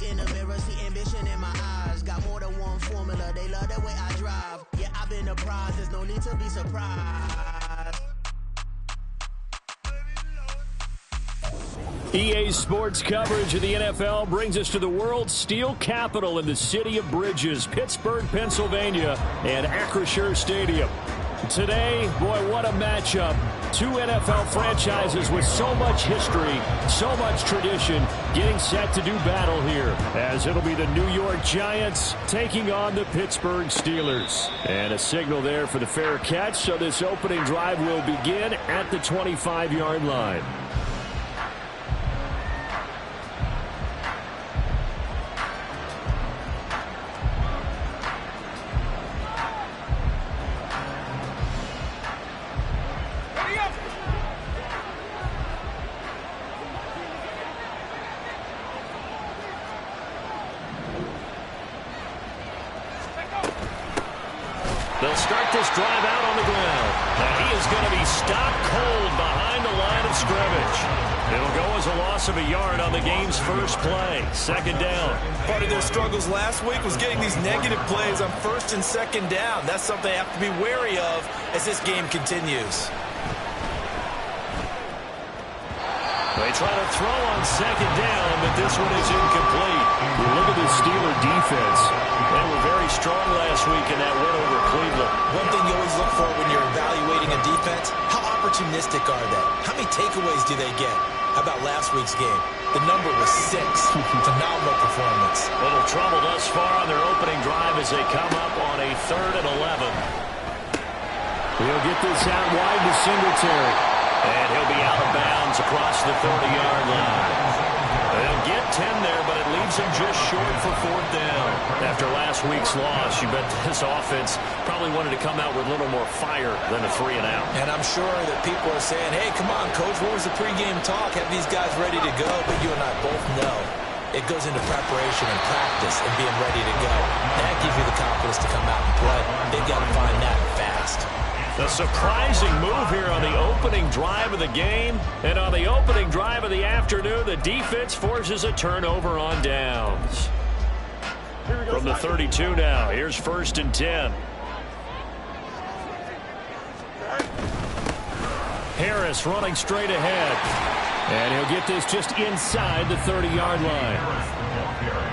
in the mirror, see ambition in my eyes. Got more than one formula, they love the way I drive. Yeah, I've been a prize, there's no need to be surprised. EA Sports coverage of the NFL brings us to the world's steel capital in the city of Bridges, Pittsburgh, Pennsylvania, and Acrisure Stadium. Today, boy, what a matchup. Two NFL franchises with so much history, so much tradition, getting set to do battle here, as it'll be the New York Giants taking on the Pittsburgh Steelers. And a signal there for the fair catch, so this opening drive will begin at the 25-yard line. They'll start this drive out on the ground. And he is going to be stopped cold behind the line of scrimmage. It'll go as a loss of a yard on the game's first play. Second down. Part of their struggles last week was getting these negative plays on first and second down. That's something they have to be wary of as this game continues. They try to throw on second down, but this one is incomplete. Look at the Steeler defense. They were very strong last week in that win over Cleveland. One thing you always look for when you're evaluating a defense, how opportunistic are they? How many takeaways do they get? How about last week's game? The number was 6. Phenomenal performance. Little trouble thus far on their opening drive as they come up on a 3rd and 11. He'll get this out wide to Singletary. And he'll be out of bounds across the 30-yard line. They'll get 10 there, but it leaves him just short for 4th down. After last week's loss, you bet this offense probably wanted to come out with a little more fire than a 3-and-out. And I'm sure that people are saying, hey, come on, Coach, what was the pregame talk? Have these guys ready to go? But you and I both know it goes into preparation and practice and being ready to go. That gives you the confidence to come out and play. They've got to find that fast. A surprising move here on the opening drive of the game. And on the opening drive of the afternoon, the defense forces a turnover on downs. From the 32 now, here's 1st and 10. Harris running straight ahead. And he'll get this just inside the 30-yard line.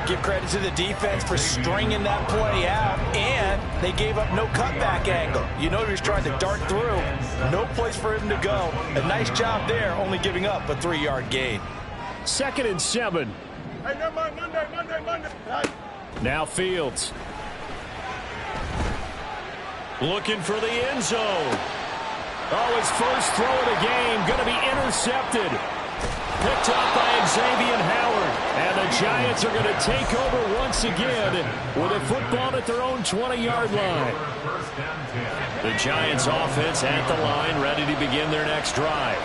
Give credit to the defense for stringing that play out, and they gave up no cutback angle. You know he was trying to dart through. No place for him to go. A nice job there, only giving up a 3-yard gain. 2nd and 7. Hey, never mind, Monday. Now Fields. Looking for the end zone. Oh, his first throw of the game going to be intercepted. Picked up by Xavier Howard. And the Giants are going to take over once again with a football at their own 20-yard line. The Giants offense at the line, ready to begin their next drive.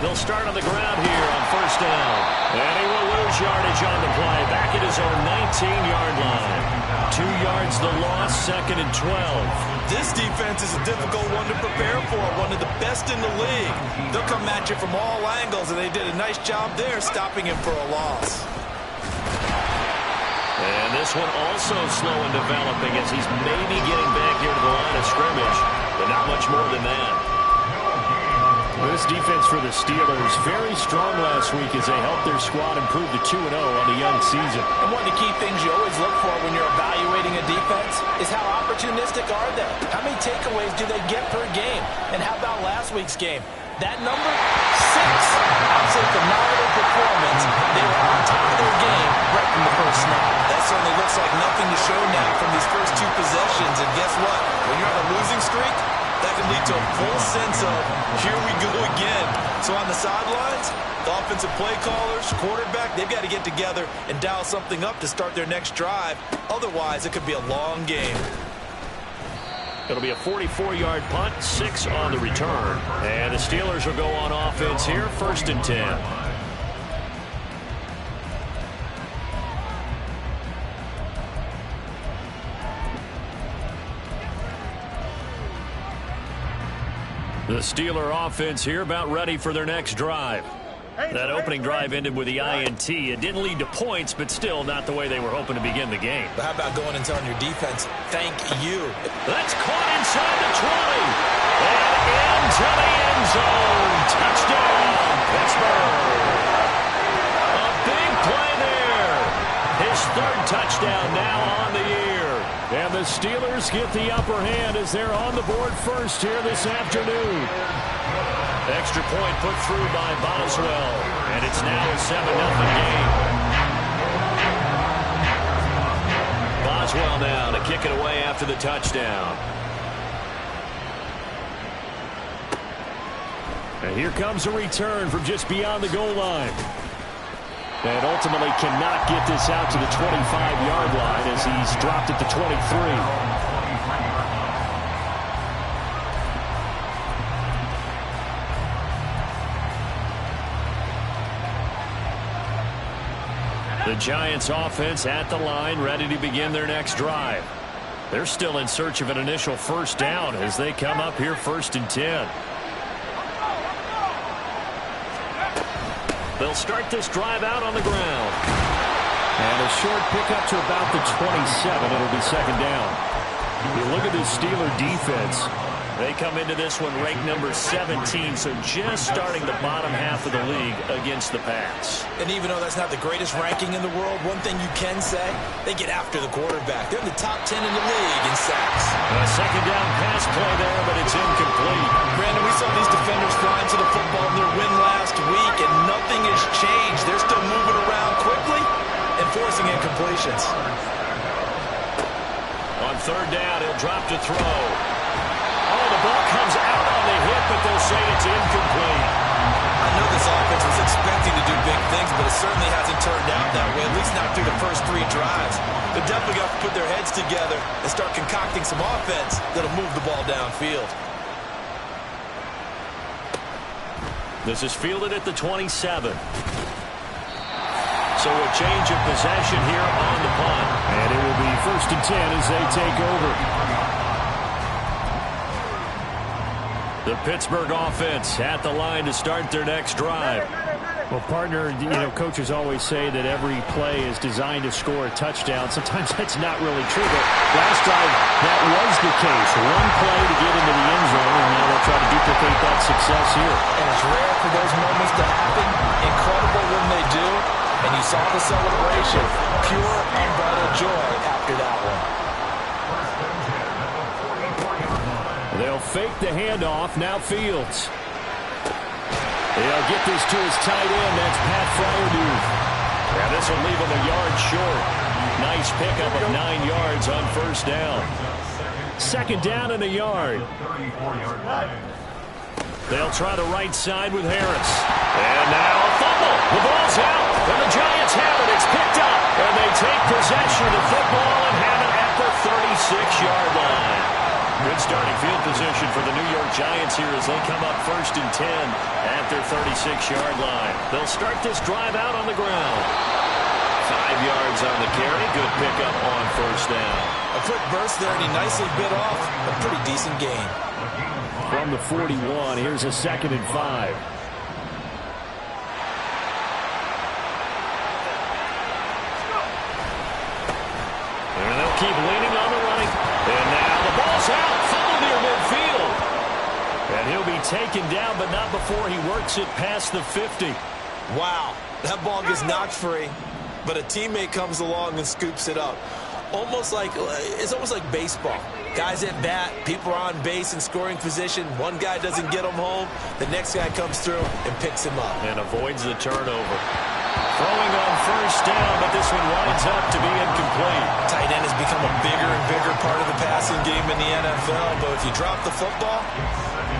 They'll start on the ground here on 1st down. And he will lose yardage on the play. Back at his own 19-yard line. 2 yards the loss, 2nd and 12. This defense is a difficult one to prepare for. One of the best in the league. They'll come at you from all angles, and they did a nice job there stopping him for a loss. And this one also slow in developing as he's maybe getting back here to the line of scrimmage. But not much more than that. This defense for the Steelers, very strong last week as they helped their squad improve to 2-0 on the young season. And one of the key things you always look for when you're evaluating a defense is how opportunistic are they? How many takeaways do they get per game? And how about last week's game? That number, 6. I'd say phenomenal performance. They were on top of their game right from the first snap. That certainly looks like nothing to show now from these first 2 possessions. And guess what? When you're on a losing streak, that can lead to a full sense of, here we go again. So on the sidelines, the offensive play callers, quarterback, they've got to get together and dial something up to start their next drive. Otherwise, it could be a long game. It'll be a 44-yard punt, 6 on the return. And the Steelers will go on offense here, 1st and 10. The Steeler offense here about ready for their next drive. That opening drive ended with the INT. It didn't lead to points, but still not the way they were hoping to begin the game. But how about going and telling your defense, thank you? That's caught inside the 20. And into the end zone. Touchdown, Pittsburgh. A big play there. His third touchdown now on the year. And the Steelers get the upper hand as they're on the board first here this afternoon. Extra point put through by Boswell. And it's now a 7-0 game. Boswell now to kick it away after the touchdown. And here comes a return from just beyond the goal line. And ultimately cannot get this out to the 25-yard line as he's dropped at the 23. The Giants offense at the line, ready to begin their next drive. They're still in search of an initial first down as they come up here 1st and 10. They'll start this drive out on the ground. And a short pickup to about the 27. It'll be 2nd down. You look at this Steeler defense. They come into this one ranked number 17, so just starting the bottom half of the league against the pass. And even though that's not the greatest ranking in the world, one thing you can say, they get after the quarterback. They're in the top 10 in the league in sacks. A 2nd down pass play there, but it's incomplete. Brandon, we saw these defenders flying to the football in their win last week, and nothing has changed. They're still moving around quickly and forcing incompletions. On 3rd down, he'll drop to throw. Oh, the ball comes out on the hit, but they'll say it's incomplete. I know this offense was expecting to do big things, but it certainly hasn't turned out that way, at least not through the first 3 drives. They definitely got to put their heads together and start concocting some offense that'll move the ball downfield. This is fielded at the 27. So a change of possession here on the punt. And it will be 1st and 10 as they take over. The Pittsburgh offense at the line to start their next drive. Well, partner, coaches always say that every play is designed to score a touchdown. Sometimes that's not really true, but last drive, that was the case. One play to get into the end zone, and now they'll try to duplicate that success here. And it's rare for those moments to happen. Incredible when they do. And you saw the celebration. Pure, unbridled joy after that one. They'll fake the handoff. Now Fields. They'll get this to his tight end. That's Pat Freiermuth. And this will leave him a yard short. Nice pickup of 9 yards on 1st down. 2nd down and a yard. They'll try the right side with Harris. And now a fumble. The ball's out. And the Giants have it. It's picked up. And they take possession of the football and have it at the 36-yard line. Good starting field position for the New York Giants here as they come up 1st and 10 at their 36-yard line. They'll start this drive out on the ground. 5 yards on the carry. Good pickup on 1st down. A quick burst there, and he nicely bit off a pretty decent gain. From the 41, here's a 2nd and 5. And they'll keep leaning on the running. And now the ball's out. Fumble near midfield. And he'll be taken down, but not before he works it past the 50. Wow, that ball gets knocked free, but a teammate comes along and scoops it up. It's almost like baseball. Guys at bat, people are on base in scoring position. One guy doesn't get him home. The next guy comes through and picks him up. And avoids the turnover. Throwing on 1st down, but this one winds up to be incomplete. Tight end has become a bigger and bigger part of the passing game in the NFL, but if you drop the football,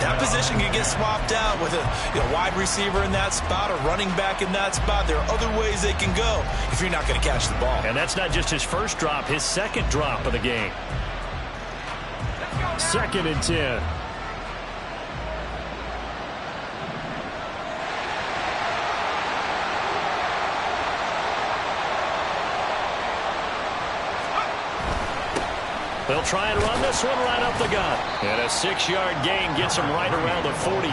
that position can get swapped out with a wide receiver in that spot, a running back in that spot. There are other ways they can go if you're not going to catch the ball. And that's not just his first drop, his 2nd drop of the game. 2nd and 10. They'll try and run this one right up the gut. And a 6-yard gain gets him right around the 43.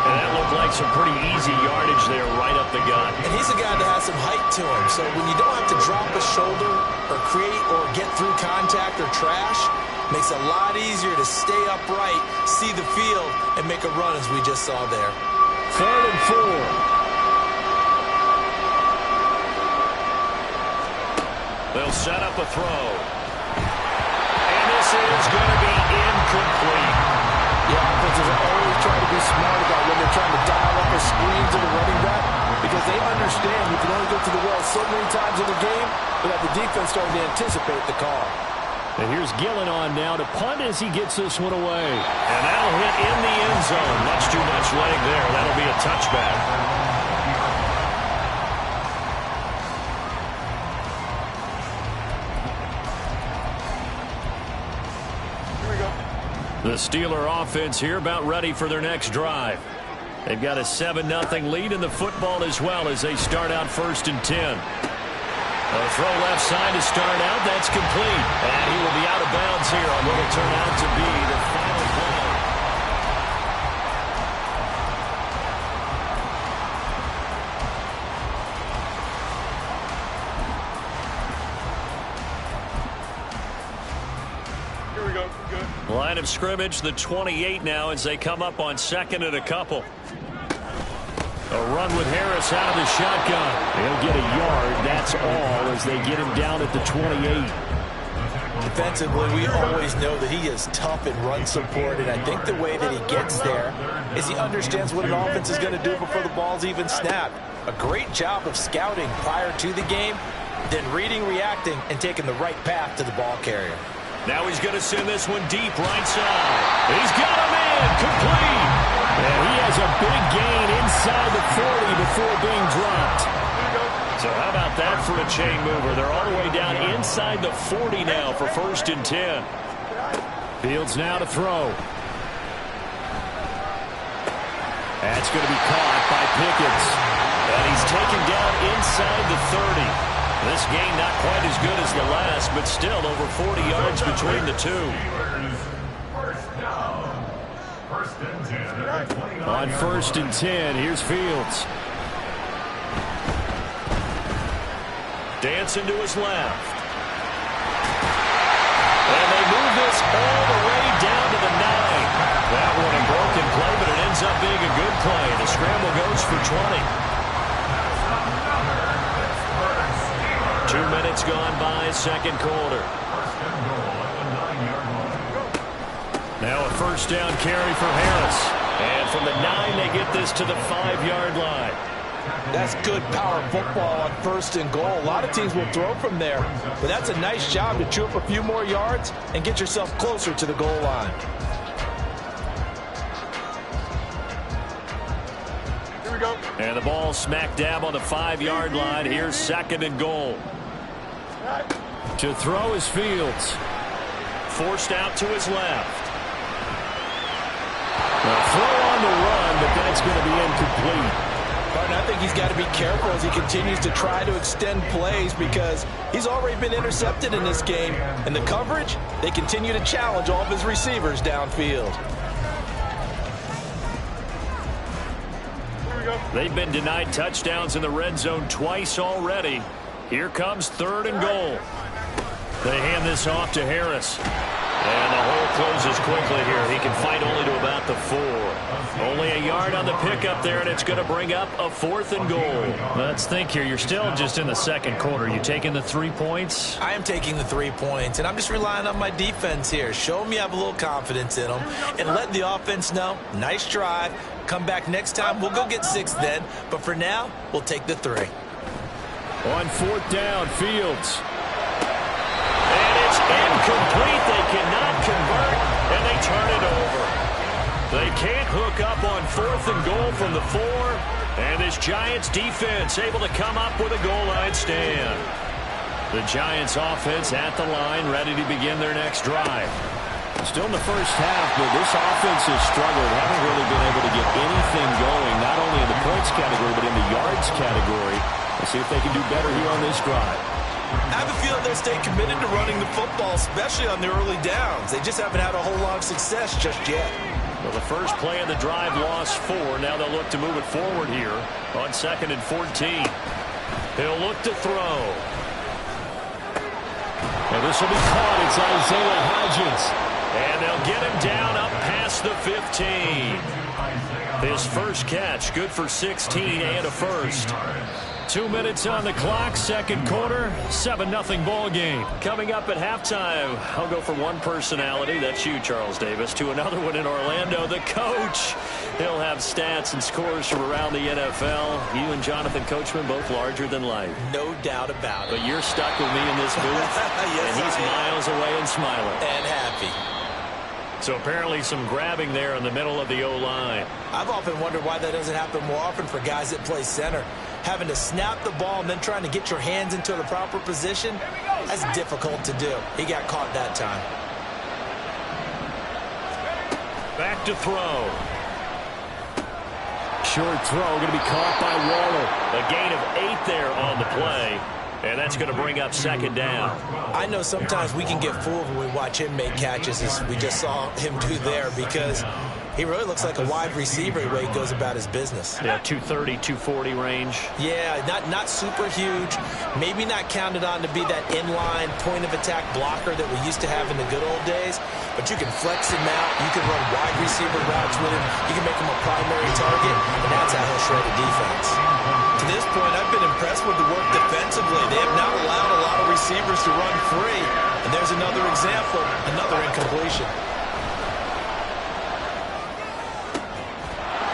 And that looked like some pretty easy yardage there right up the gut. And he's a guy that has some height to him. So when you don't have to drop a shoulder or create or get through contact or trash, makes it a lot easier to stay upright, see the field, and make a run as we just saw there. 3rd and 4. They'll set up a throw. And this is going to be incomplete. Yeah, offenses are always trying to be smart about when they're trying to dial up a screen to the running back because they understand you can only get to the well so many times in the game without the defense starting to anticipate the call. And here's Gillen on now to punt as he gets this one away. And that'll hit in the end zone. Much too much leg there. That'll be a touchback. The Steeler offense here about ready for their next drive. They've got a 7-0 lead in the football as well as they start out 1st and 10. A throw left side to start out. That's complete. And he will be out of bounds here on what will turn out to be the final play. Here we go. Good. Line of scrimmage, the 28 now as they come up on 2nd and a couple. A run with Harris out of the shotgun. They'll get a yard, that's all, as they get him down at the 28. Defensively, we always know that he is tough in run support, and I think the way that he gets there is he understands what an offense is going to do before the ball's even snapped. A great job of scouting prior to the game, then reading, reacting, and taking the right path to the ball carrier. Now he's going to send this one deep right side. He's got him in, complete. And he has a big gain inside the 40 before being dropped. So how about that for a chain mover? They're all the way down inside the 40 now for 1st and 10. Fields now to throw. That's going to be caught by Pickens. And he's taken down inside the 30. This game not quite as good as the last, but still over 40 yards between the two. On 1st and 10, here's Fields. Dancing to his left. And they move this all the way down to the 9. That one a broken play, but it ends up being a good play. The scramble goes for 20. 2 minutes gone by, 2nd quarter. Now a 1st down carry for Harris. And from the 9, they get this to the 5-yard line. That's good power football on 1st and goal. A lot of teams will throw from there, but that's a nice job to chew up a few more yards and get yourself closer to the goal line. Here we go. And the ball smack dab on the 5-yard line. Here's 2nd and goal. To throw is Fields. Forced out to his left. A throw on the run, but that's going to be incomplete. And I think he's got to be careful as he continues to try to extend plays because he's already been intercepted in this game. And the coverage, they continue to challenge all of his receivers downfield. Here we go. They've been denied touchdowns in the red zone twice already. Here comes 3rd and goal. They hand this off to Harris. And the hole closes quickly here. He can fight only to about the 4. Only a yard on the pickup there, and it's going to bring up a 4th and goal. Let's think here. You're still just in the 2nd quarter. You taking the 3 points? I am taking the 3 points, and I'm just relying on my defense here. Show them you have a little confidence in them, and let the offense know, nice drive. Come back next time. We'll go get 6 then. But for now, we'll take the 3. On 4th down, Fields. And it's incomplete. They cannot convert, and they turn it over. They can't hook up on 4th and goal from the 4. And this Giants defense able to come up with a goal line stand. The Giants offense at the line, ready to begin their next drive. Still in the first half, but this offense has struggled. Haven't really been able to get anything going, not only in the points category, but in the yards category. Let's see if they can do better here on this drive. I have a feeling they'll stay committed to running the football, especially on the early downs. They just haven't had a whole lot of success just yet. Well, the first play of the drive lost 4. Now they'll look to move it forward here on 2nd and 14. He'll look to throw. And this will be caught. It's Isaiah Hodgins. And they'll get him down up past the 15. His first catch, good for 16 and a first. 2 minutes on the clock, second quarter, 7-0 ball game. Coming up at halftime, I'll go from one personality, that's you, Charles Davis, to another one in Orlando, the coach. He'll have stats and scores from around the NFL. You and Jonathan Coachman, both larger than life. No doubt about it. But you're stuck with me in this booth, yes, and he's miles away and smiling. And happy. So apparently some grabbing there in the middle of the O-line. I've often wondered why that doesn't happen more often for guys that play center. Having to snap the ball and then trying to get your hands into the proper position, that's difficult to do. He got caught that time. Back to throw. Short throw going to be caught by Waller. A gain of 8 there on the play. And that's going to bring up second down. I know sometimes we can get fooled when we watch him make catches, as we just saw him do there, because he really looks like a wide receiver the way he goes about his business. Yeah, 230, 240 range. Yeah, not super huge. Maybe not counted on to be that inline point-of-attack blocker that we used to have in the good old days. But you can flex him out. You can run wide receiver routes with him. You can make him a primary target, and that's how he'll shred a defense. To this point, I've been impressed with the work defensively. They have not allowed a lot of receivers to run free. And there's another example, another incompletion.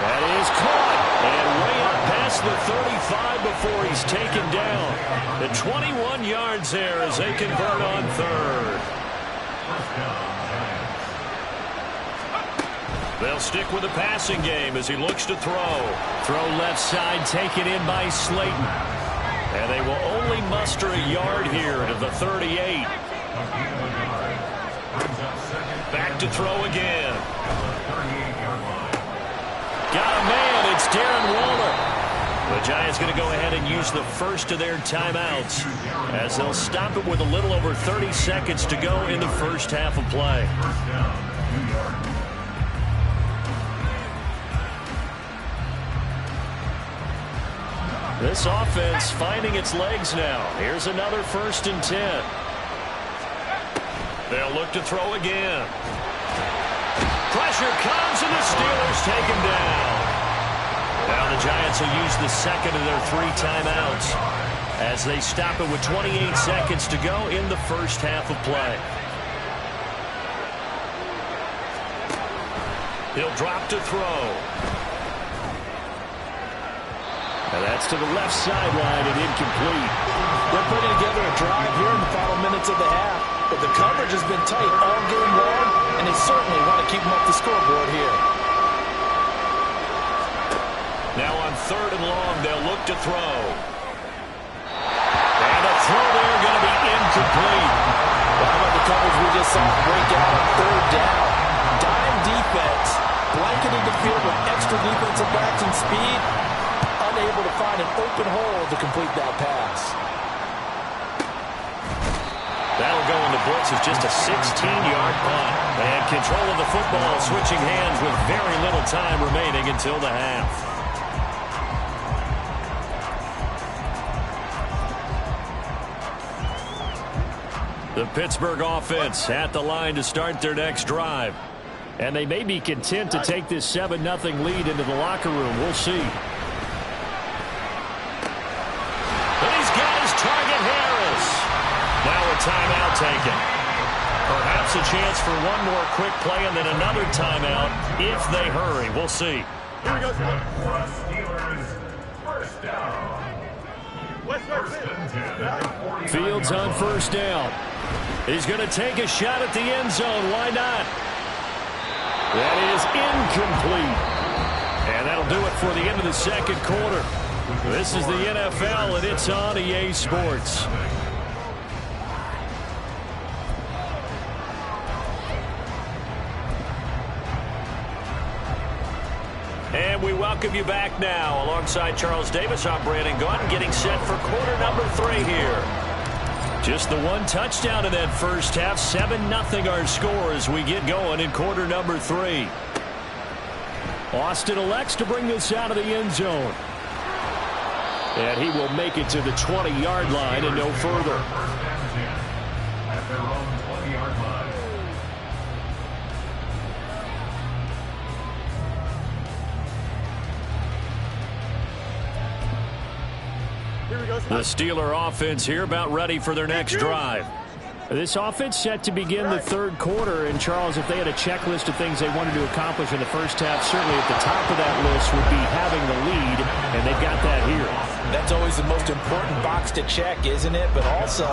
That is caught. And way up past the 35 before he's taken down. The 21 yards there as they convert on third. They'll stick with the passing game as he looks to throw. Throw left side, taken in by Slayton. And they will only muster a yard here to the 38. Back to throw again. Got a man. It's Darren Waller. The Giants going to go ahead and use the first of their timeouts as they'll stop it with a little over 30 seconds to go in the first half of play. This offense finding its legs now. Here's another 1st and 10. They'll look to throw again. Pressure comes and the Steelers take him down. Now the Giants will use the second of their 3 timeouts as they stop it with 28 seconds to go in the first half of play. He'll drop to throw. And that's to the left sideline and incomplete. They're putting together a drive here in the final minutes of the half. But the coverage has been tight all game long, and they certainly want to keep them up the scoreboard here. Now on 3rd and long, they'll look to throw. And a throw there going to be incomplete. Well, how about the coverage we just saw break out on 3rd down? Dime defense, blanketing the field with extra defensive backs and speed. Unable to find an open hole to complete that pass. That'll go into blitz as just a 16-yard punt. And control of the football switching hands with very little time remaining until the half. The Pittsburgh offense at the line to start their next drive. And they may be content to take this 7-0 lead into the locker room. We'll see. Timeout taken. Perhaps a chance for one more quick play and then another timeout if they hurry. We'll see. Here we go. Steelers, first down. Fields on 1st down. He's going to take a shot at the end zone. Why not? That is incomplete. And that'll do it for the end of the second quarter. This is the NFL, and it's on EA Sports. And we welcome you back now. Alongside Charles Davis, I'm Brandon Gaudin, getting set for quarter number 3 here. Just the one touchdown in that first half. 7-0 our score as we get going in quarter number 3. Austin elects to bring this out of the end zone. And he will make it to the 20-yard line and no further. At their own 20-yard line. The Steeler offense here about ready for their next drive. This offense set to begin the third quarter. And, Charles, if they had a checklist of things they wanted to accomplish in the first half, certainly at the top of that list would be having the lead, and they've got that here. That's always the most important box to check, isn't it? But also,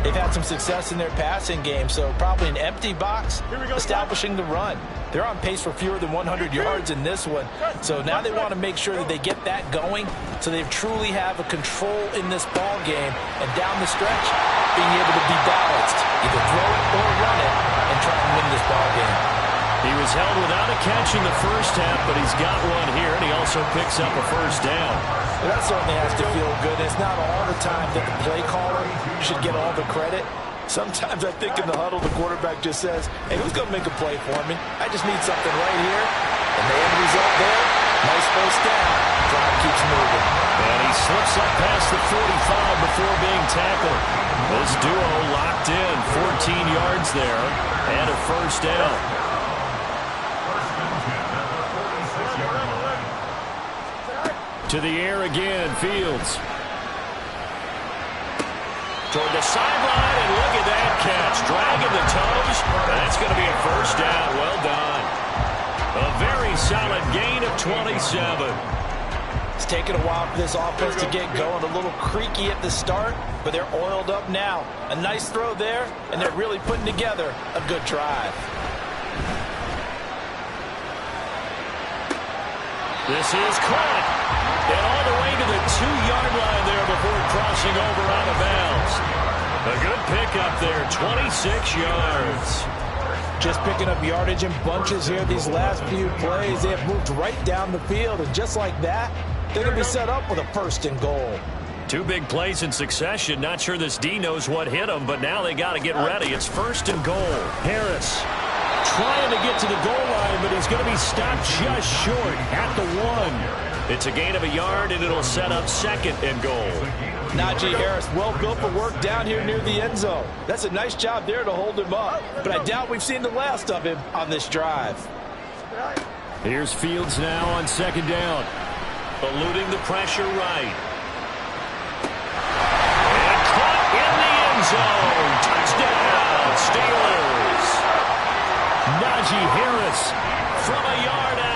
they've had some success in their passing game, so probably an empty box establishing the run. They're on pace for fewer than 100 yards in this one, so now they want to make sure that they get that going so they truly have a control in this ball game, and down the stretch, being able to be balanced, either throw it or run it, and try and win this ball game. He was held without a catch in the first half, but he's got one here, and he also picks up a first down. Well, that certainly has to feel good. It's not all the time that the play caller should get all the credit. Sometimes I think in the huddle, the quarterback just says, hey, who's going to make a play for me? I just need something right here. And the end result there, nice first down. Drive keeps moving. And he slips up past the 45 before being tackled. This duo locked in, 14 yards there, and a first down. To the air again, Fields. Toward the sideline, and look at that catch. Dragging the toes. That's going to be a first down. Well done. A very solid gain of 27. It's taken a while for this offense to get going. A little creaky at the start, but they're oiled up now. A nice throw there, and they're really putting together a good drive. This is caught. And all the way to the 2-yard line there before crossing over out of bounds. A good pickup there, 26 yards. Just picking up yardage in bunches here these last few plays. They have moved right down the field, and just like that, they're going to be set up with a first and goal. 2 big plays in succession. Not sure this D knows what hit him, but now they got to get ready. It's first and goal. Harris trying to get to the goal line, but he's going to be stopped just short at the 1. It's a gain of a yard, and it'll set up second and goal. Najee Harris, well built for work down here near the end zone. That's a nice job there to hold him up, but I doubt we've seen the last of him on this drive. Here's Fields now on second down. Eluding the pressure right. And caught in the end zone. Touchdown, Steelers. Najee Harris from a yard out.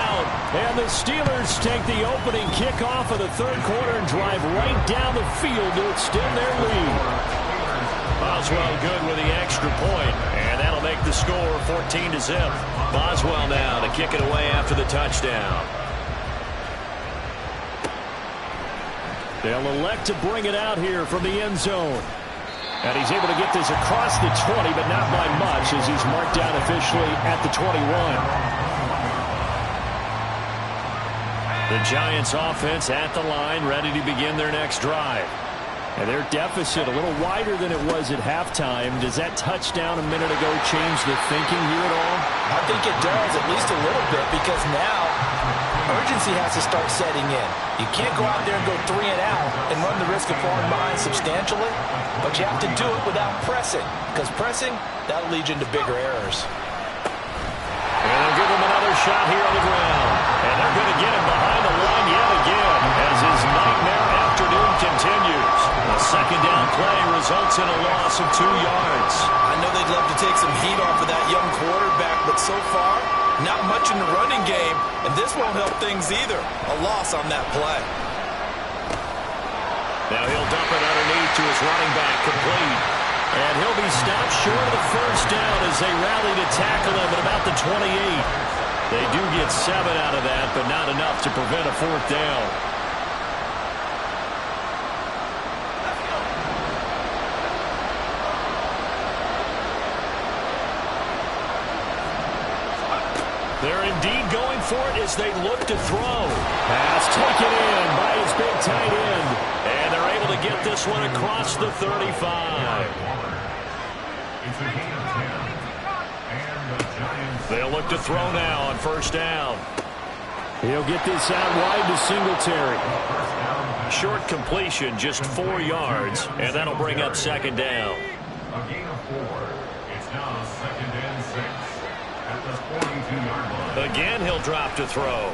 And the Steelers take the opening kickoff of the third quarter and drive right down the field to extend their lead. Boswell good with the extra point, and that'll make the score 14-0. Boswell now to kick it away after the touchdown. They'll elect to bring it out here from the end zone. And he's able to get this across the 20, but not by much, as he's marked down officially at the 21. The Giants offense at the line, ready to begin their next drive. And their deficit a little wider than it was at halftime. Does that touchdown a minute ago change the thinking here at all? I think it does, at least a little bit, because now urgency has to start setting in. You can't go out there and go 3 and out and run the risk of falling behind substantially, but you have to do it without pressing, because pressing, that'll lead you into bigger errors. And they'll give him another shot here on the ground. And they're going to get him behind the line yet again as his nightmare afternoon continues. A second down play results in a loss of 2 yards. I know they'd love to take some heat off of that young quarterback, but so far, not much in the running game, and this won't help things either. A loss on that play. Now he'll dump it underneath to his running back, complete. And he'll be stopped short of the first down as they rally to tackle him at about the 28. They do get 7 out of that, but not enough to prevent a fourth down. They're indeed going for it as they look to throw. Pass taken in by his big tight end. And they're able to get this one across the 35. They'll look to throw now on first down. He'll get this out wide to Singletary. Short completion, just 4 yards, and that'll bring up second down. A gain of 4. It's now 2nd and 6 at the 42-yard line. Again, he'll drop to throw.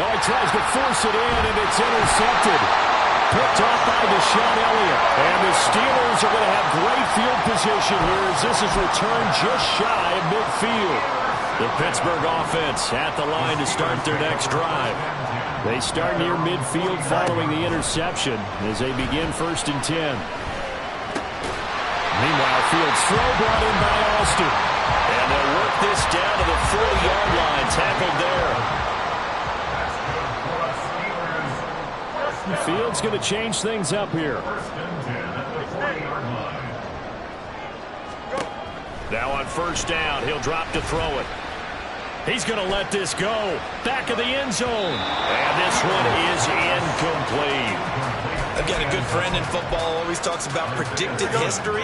Oh, he tries to force it in, and it's intercepted. Picked off by Deshaun Elliott. And the Steelers are going to have great field position here as this is returned just shy of midfield. The Pittsburgh offense at the line to start their next drive. They start near midfield following the interception as they begin 1st and 10. Meanwhile, Fields' throw brought in by Austin. And they'll work this down to the 40-yard line, tackled there. Fields going to change things up here. 1st and 10 at the 40-yard line. Now on 1st down, he'll drop to throw it. He's going to let this go. Back of the end zone. And this one is incomplete. I've got a good friend in football, always talks about predictive history.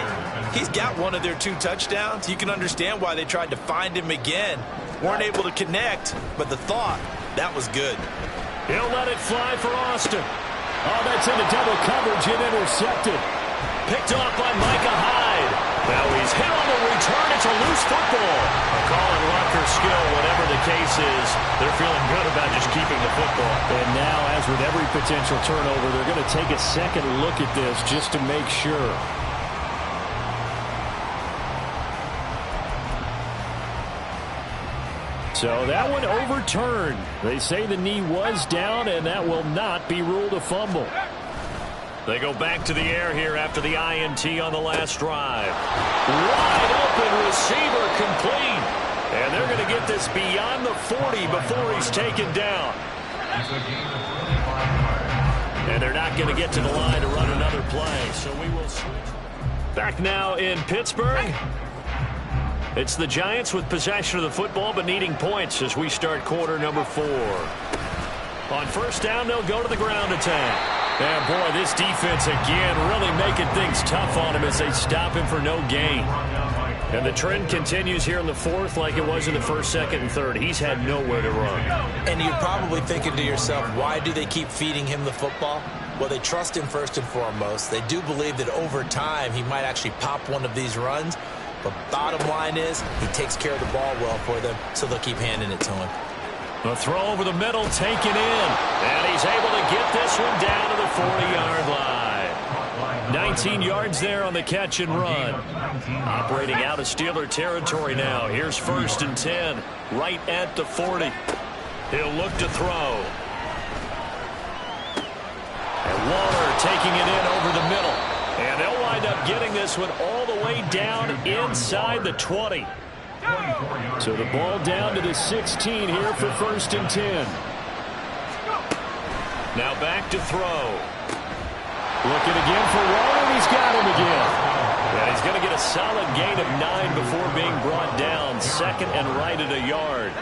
He's got one of their 2 touchdowns. You can understand why they tried to find him again. Weren't able to connect, but the thought, that was good. He'll let it fly for Austin. Oh, that's into double coverage and intercepted. Picked off by Micah Hyde. Now he's hit on the return. It's a loose football. A call on luck or skill, whatever the case is, they're feeling good about just keeping the football. And now, as with every potential turnover, they're going to take a second look at this just to make sure. So that one overturned. They say the knee was down, and that will not be ruled a fumble. They go back to the air here after the INT on the last drive. Wide open receiver complete. And they're going to get this beyond the 40 before he's taken down. And they're not going to get to the line to run another play. So we will switch. Back now in Pittsburgh. It's the Giants with possession of the football but needing points as we start quarter number 4. On 1st down, they'll go to the ground attack. And, boy, this defense again really making things tough on him as they stop him for no gain. And the trend continues here in the 4th like it was in the 1st, 2nd, and 3rd. He's had nowhere to run. And you're probably thinking to yourself, why do they keep feeding him the football? Well, they trust him first and foremost. They do believe that over time he might actually pop one of these runs. But bottom line is he takes care of the ball well for them, so they'll keep handing it to him. The throw over the middle taken in. And he's able to get this one down to the 40-yard line. 19 yards there on the catch and run. Operating out of Steeler territory now. Here's 1st and 10, right at the 40. He'll look to throw. And Waller taking it in over the middle. And they'll wind up getting this one all the way down inside the 20. So the ball down to the 16 here for 1st and 10. Now back to throw. Looking again for Waller, and he's got him again. And he's going to get a solid gain of 9 before being brought down. 2nd and right at a yard.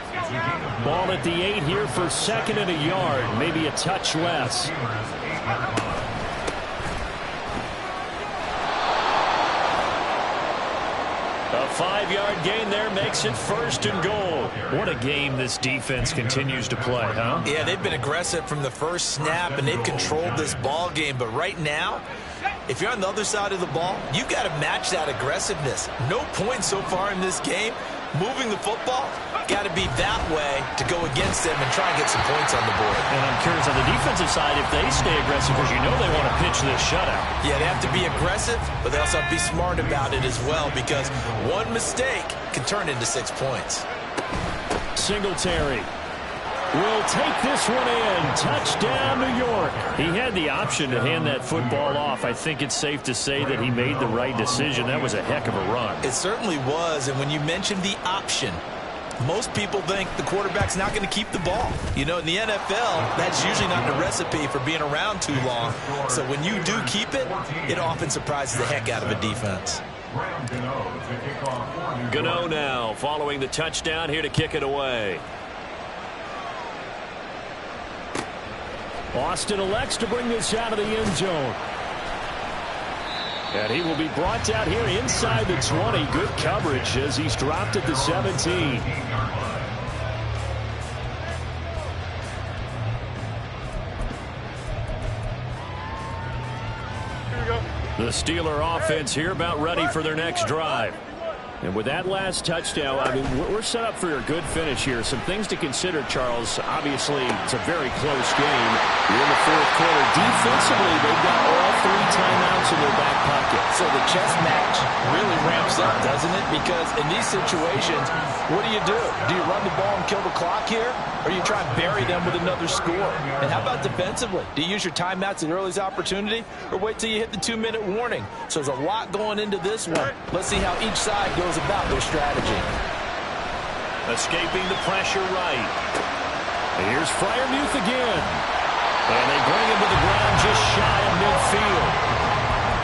Ball at the 8 here for 2nd and a yard. Maybe a touch less. A 5-yard gain there makes it 1st and goal. What a game this defense continues to play, huh? Yeah, they've been aggressive from the first snap, and they've controlled this ball game. But right now, if you're on the other side of the ball, you've got to match that aggressiveness. No points so far in this game. Moving the football, got to be that way to go against them and try and get some points on the board. And I'm curious on the defensive side, if they stay aggressive, because you know they want to pitch this shutout. Yeah, they have to be aggressive, but they also have to be smart about it as well, because one mistake can turn into 6 points. Singletary will take this one in. Touchdown, New York. He had the option to hand that football off. I think it's safe to say that he made the right decision. That was a heck of a run. It certainly was, and when you mentioned the option, most people think the quarterback's not going to keep the ball. You know, in the NFL, that's usually not a recipe for being around too long. So when you do keep it, it often surprises the heck out of a defense. Gano now following the touchdown here to kick it away. Austin elects to bring this out of the end zone. And he will be brought down here inside the 20. Good coverage as he's dropped at the 17. The Steeler offense here about ready for their next drive. And with that last touchdown, I mean, we're set up for a good finish here. Some things to consider, Charles. Obviously, it's a very close game. You're in the fourth quarter. Defensively, they've got all 3 timeouts in their back pocket. So the chess match really ramps up, doesn't it? Because in these situations, what do? Do you run the ball and kill the clock here? Or you try and bury them with another score? And how about defensively? Do you use your timeouts at earliest opportunity? Or wait till you hit the 2-minute warning? So there's a lot going into this one. Let's see how each side goes about their strategy. Escaping the pressure right. Here's Freiermuth again. And they bring him to the ground just shy of midfield.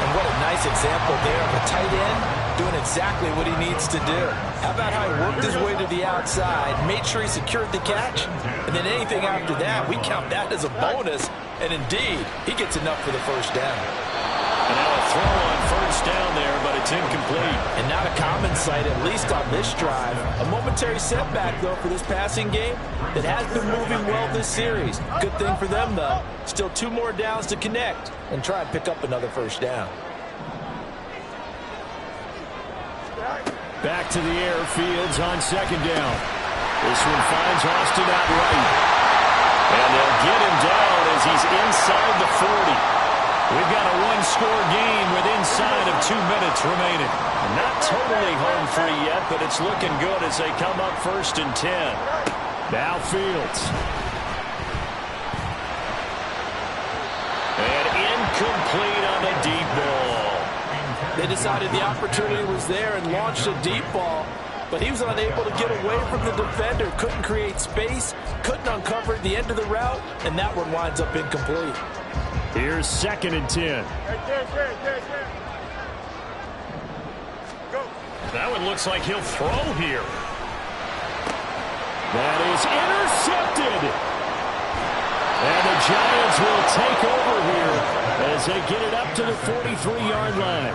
And what a nice example there of a tight end doing exactly what he needs to do. How about how he worked his way to the outside, made sure he secured the catch, and then anything after that, we count that as a bonus. And indeed, he gets enough for the first down. And now a throw on first down there, but it's incomplete. And not a common sight, at least on this drive. A momentary setback, though, for this passing game that has been moving well this series. Good thing for them, though. Still 2 more downs to connect and try and pick up another first down. Back to the air, Fields on second down. This one finds Austin out right. And they'll get him down as he's inside the 40. We've got a 1-score game with inside of 2 minutes remaining. Not totally home free yet, but it's looking good as they come up 1st and 10. Now Fields. And incomplete on the deep ball. They decided the opportunity was there and launched a deep ball, but he was unable to get away from the defender, couldn't create space, couldn't uncover the end of the route, and that one winds up incomplete. Here's 2nd and 10. That one looks like he'll throw here. That is intercepted. And the Giants will take over here as they get it up to the 43-yard line.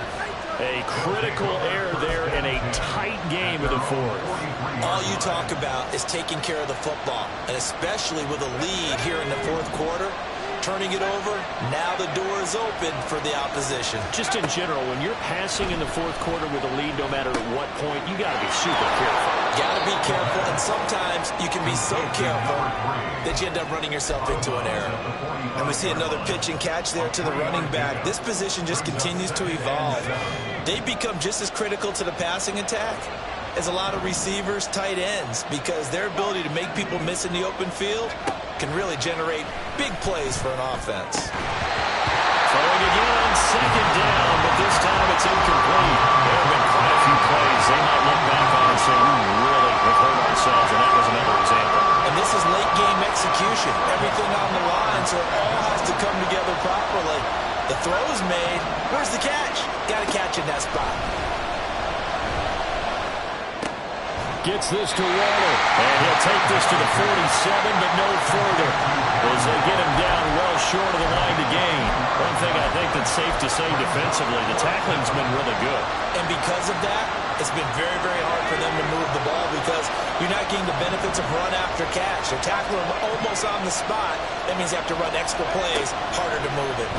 A critical error there in a tight game of the fourth. All you talk about is taking care of the football, and especially with a lead here in the fourth quarter. Turning it over, now the door is open for the opposition. Just in general, when you're passing in the fourth quarter with a lead, no matter at what point, you got to be super careful. Got to be careful, and sometimes you can be so careful that you end up running yourself into an error. And we see another pitch and catch there to the running back. This position just continues to evolve. They become just as critical to the passing attack as a lot of receivers, tight ends, because their ability to make people miss in the open field can really generate big plays for an offense. Throwing again on second down, but this time it's incomplete. There have been quite a few plays they might look back on and say, we really have hurt ourselves, and that was another example. And this is late-game execution. Everything on the line, so it all has to come together properly. The throw's made. Where's the catch? Got to catch in that spot. Gets this to Waller, and he'll take this to the 47, but no further, as they get him down well short of the line to gain. One thing I think that's safe to say defensively, the tackling's been really good. And because of that, it's been very, very hard for them to move the ball because you're not getting the benefits of run after catch. They're tackling them almost on the spot. That means you have to run extra plays, harder to move it.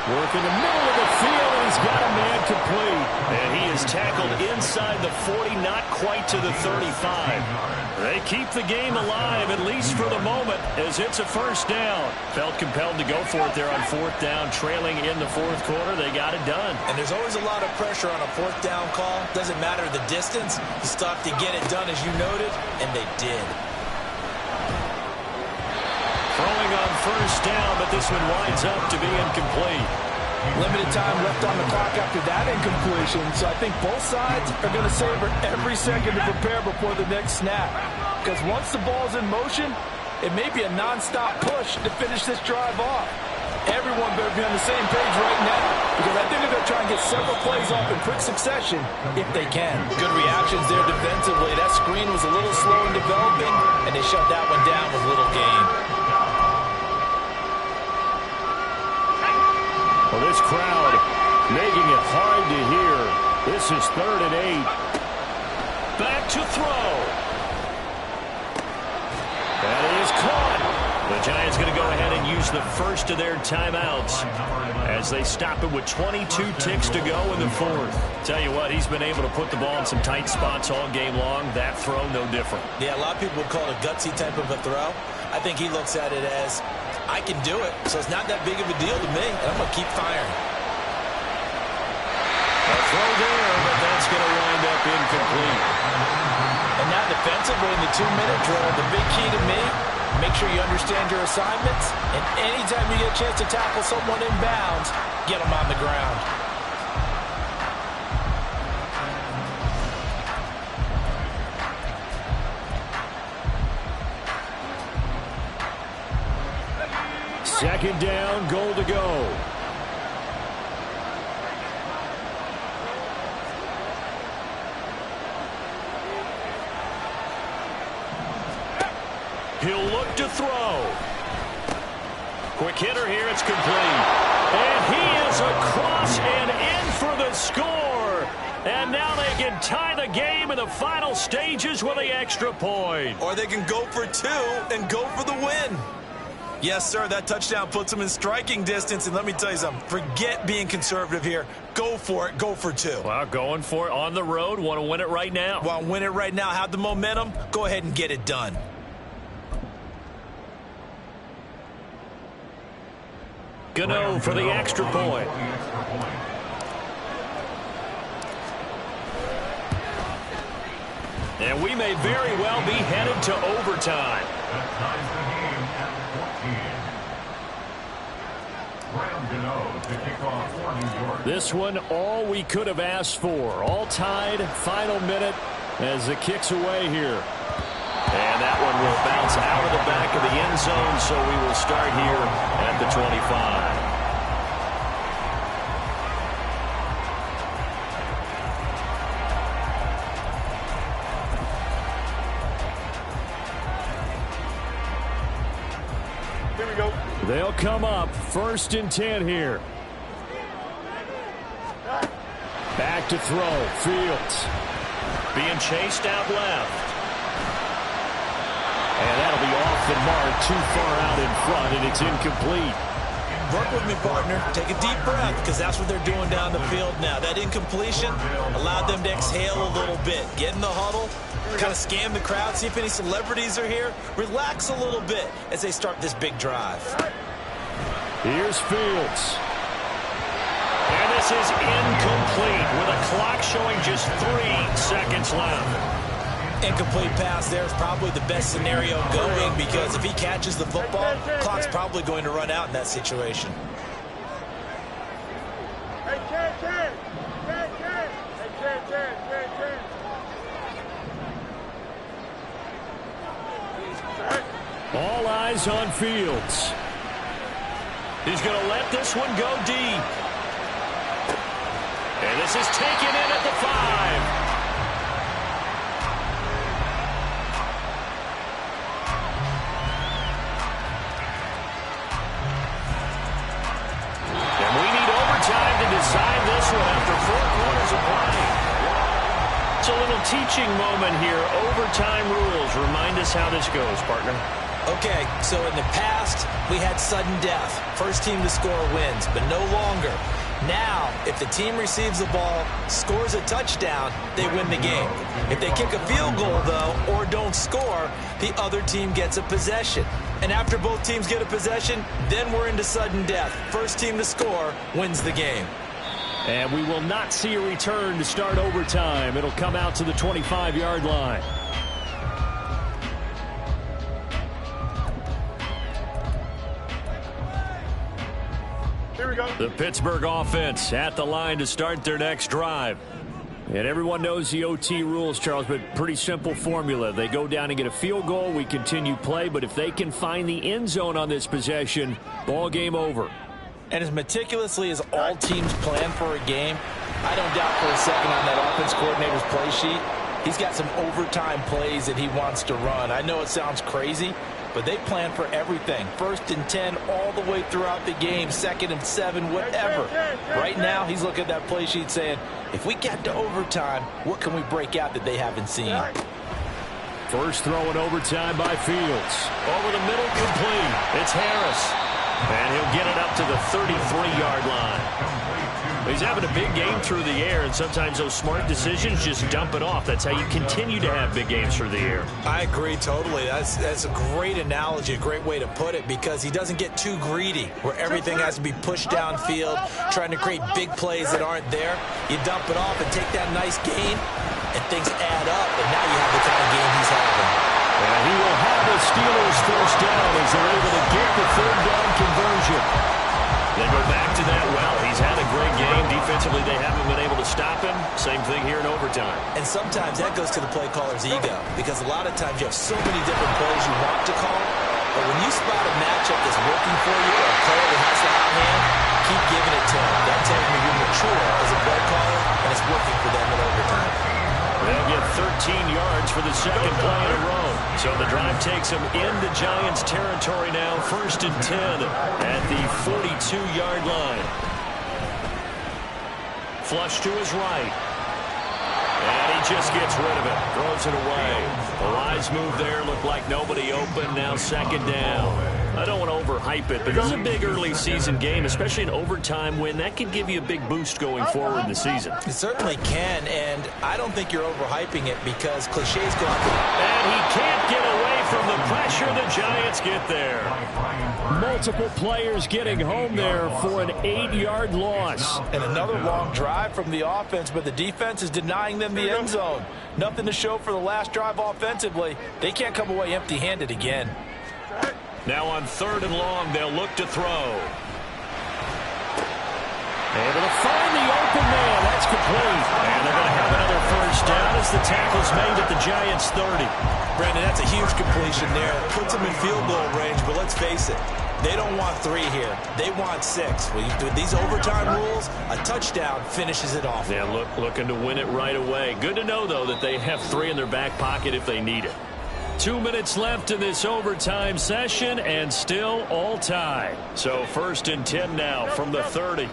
Work in the middle of the field, and he's got a man complete. And he is tackled inside the 40, not quite to the 35. They keep the game alive, at least for the moment, as it's a first down. Felt compelled to go for it there on 4th down, trailing in the fourth quarter. They got it done. And there's always a lot of pressure on a 4th down call. Doesn't matter the distance. You still have to get it done, as you noted, and they did. Throwing on first down, but this one winds up to be incomplete. Limited time left on the clock after that incompletion, so I think both sides are going to savor every second to prepare before the next snap. Because once the ball's in motion, it may be a non-stop push to finish this drive off. Everyone better be on the same page right now, because I think they're going to try and get several plays off in quick succession if they can. Good reactions there defensively. That screen was a little slow in developing, and they shut that one down with little gain. Well, this crowd making it hard to hear. This is 3rd and 8. Back to throw. That is caught. The Giants going to go ahead and use the first of their timeouts as they stop it with 22 ticks to go in the fourth. Tell you what, he's been able to put the ball in some tight spots all game long. That throw, no different. Yeah, a lot of people would call it a gutsy type of a throw. I think he looks at it as, I can do it, so it's not that big of a deal to me, and I'm going to keep firing. A throw there, but that's going to wind up incomplete. And now defensively in the 2-minute drill, the big key to me, make sure you understand your assignments, and anytime you get a chance to tackle someone in bounds, get them on the ground. Second down, goal to go. He'll look to throw. Quick hitter here, it's complete. And he is across and in for the score. And now they can tie the game in the final stages with the extra point. Or they can go for two and go for the win. Yes, sir, that touchdown puts them in striking distance. And let me tell you something, forget being conservative here. Go for it, go for two. Well, going for it on the road, want to win it right now. Want to win it right now, have the momentum, go ahead and get it done. Gano for the extra point. And we may very well be headed to overtime. That ties the game at 14. Graham Gano to kick off for New York. This one, all we could have asked for. All tied, final minute as it kicks away here. And that one will bounce out of the back of the end zone, so we will start here at the 25. Here we go. They'll come up 1st and 10 here. Back to throw. Fields being chased out left. And that'll be off the mark, too far out in front, and it's incomplete. Work with me, partner. Take a deep breath, because that's what they're doing down the field now. That incompletion allowed them to exhale a little bit. Get in the huddle, kind of scan the crowd, see if any celebrities are here. Relax a little bit as they start this big drive. Here's Fields. And this is incomplete with a clock showing just 3 seconds left. Incomplete pass there is probably the best scenario going, because if he catches the football, clock's probably going to run out in that situation. All eyes on Fields. He's going to let this one go deep. And this is taken in at the 5. Decide this one after 4 quarters of play. It's a little teaching moment here. Overtime rules. Remind us how this goes, partner. Okay, so in the past, we had sudden death. First team to score wins, but no longer. Now, if the team receives the ball, scores a touchdown, they win the game. If they kick a field goal, though, or don't score, the other team gets a possession. And after both teams get a possession, then we're into sudden death. First team to score wins the game. And we will not see a return to start overtime. It'll come out to the 25-yard line. Here we go. The Pittsburgh offense at the line to start their next drive. And everyone knows the OT rules, Charles, but pretty simple formula. They go down and get a field goal, we continue play, but if they can find the end zone on this possession, ball game over. And as meticulously as all teams plan for a game, I don't doubt for a second on that offense coordinator's play sheet, he's got some overtime plays that he wants to run. I know it sounds crazy, but they plan for everything. 1st and 10 all the way throughout the game, 2nd and 7, whatever. Right now, he's looking at that play sheet saying, if we get to overtime, what can we break out that they haven't seen? First throw in overtime by Fields. Over the middle, complete. It's Harris. And he'll get it up to the 33-yard line. He's having a big game through the air, and sometimes those smart decisions just dump it off. That's how you continue to have big games through the air. I agree totally. That's a great analogy, a great way to put it, because he doesn't get too greedy where everything has to be pushed downfield, trying to create big plays that aren't there. You dump it off and take that nice gain, and things add up, and now you have the kind of game he's having. And he will have the Steelers first down as they're able to get the third down conversion. They go back to that well. He's had a great game. Defensively, they haven't been able to stop him. Same thing here in overtime. And sometimes that goes to the play caller's ego, because a lot of times you have so many different plays you want to call, but when you spot a matchup that's working for you or a player that has the hot hand, keep giving it to him. That tells me you're mature as a play caller, and it's working for them in overtime. They'll get 13 yards for the second play in a row. So the drive takes them into Giants territory now. 1st and 10 at the 42-yard line. Flush to his right. And he just gets rid of it. Throws it away. The wise move there. Looked like nobody open. Now 2nd down. I don't want to overhype it, but this is a big early season game, especially an overtime win. That could give you a big boost going forward in the season. It certainly can, and I don't think you're overhyping it, because cliches go out there. And he can't get away from the pressure. The Giants get there. Multiple players getting home there for an 8-yard loss. And another long drive from the offense, but the defense is denying them the end zone. Nothing to show for the last drive offensively. They can't come away empty-handed again. Now on 3rd and long, they'll look to throw. Able to find the open man. That's complete. And they're going to have another first down as the tackle's made at the Giants' 30. Brandon, that's a huge completion there. Puts them in field goal range, but let's face it, they don't want 3 here. They want 6. With these overtime rules, a touchdown finishes it off. Yeah, looking to win it right away. Good to know, though, that they have 3 in their back pocket if they need it. 2 minutes left in this overtime session, and still all tied. So 1st and 10 now from the 30.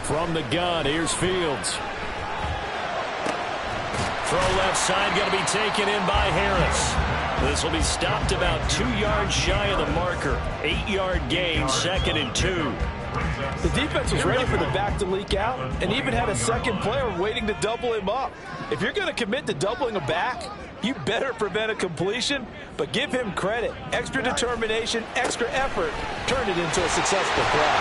From the gun, here's Fields. Throw left side, going to be taken in by Harris. This will be stopped about 2 yards shy of the marker. 8-yard gain, 2nd and 2. The defense was ready for the back to leak out, and even had a second player waiting to double him up. If you're going to commit to doubling a back, you better prevent a completion, but give him credit. Extra determination, extra effort turned it into a successful play.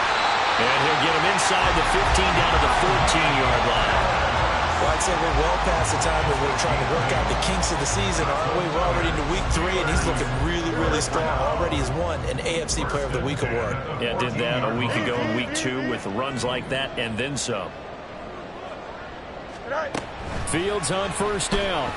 And he'll get him inside the 15 down to the 14-yard line. Well, I'd say we're well past the time where we're trying to work out the kinks of the season, aren't we? We're already into week 3, and he's looking really, really strong. Already has won an AFC Player of the Week award. Yeah, did that a week ago in week 2 with runs like that and then some. Fields on 1st down.